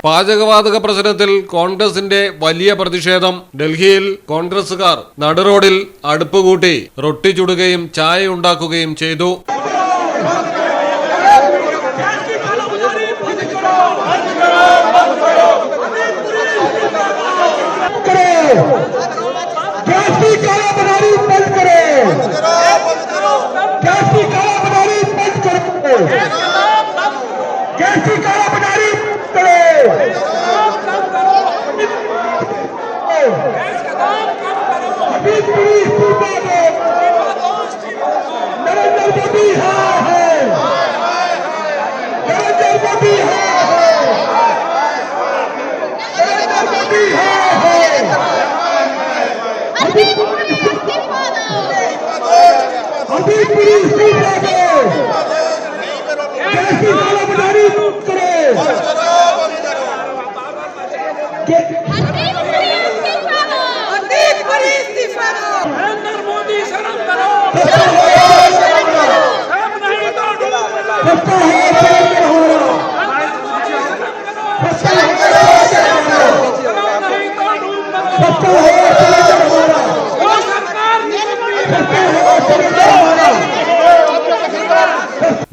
പാചകവാതക പ്രശ്നത്തിൽ കോൺഗ്രസിന്റെ വലിയ പ്രതിഷേധം. ഡൽഹിയിൽ കോൺഗ്രസുകാർ നടുറോഡിൽ അടുപ്പ് കൂട്ടി റൊട്ടി ചുടുകയും ചായ ഉണ്ടാക്കുകയും ചെയ്തു.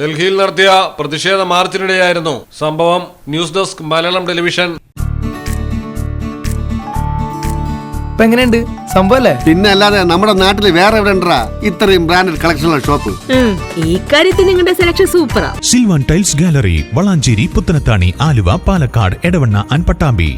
ഡൽഹിയിൽ നടത്തിയ പ്രതിഷേധ മാർച്ചിനിടെയായിരുന്നു സംഭവം. News desk Malayalam television. എങ്ങനെയുണ്ട് സംഭവല്ലേ? പിന്നെ അല്ലാതെ നമ്മുടെ നാട്ടിൽ വേറെ എവിടെ ഉണ്ടാ ഇത്രയും ബ്രാൻഡഡ് കളക്ഷനുള്ള ഷോപ്പ്? ഈ കാര്യത്തിൽ നിങ്ങളുടെ സെലക്ഷൻ സൂപ്പറാ. Silvan tiles gallery, Valanchery, Puthanathani, Aluva, Palakkad, Edavanna and Pattambi.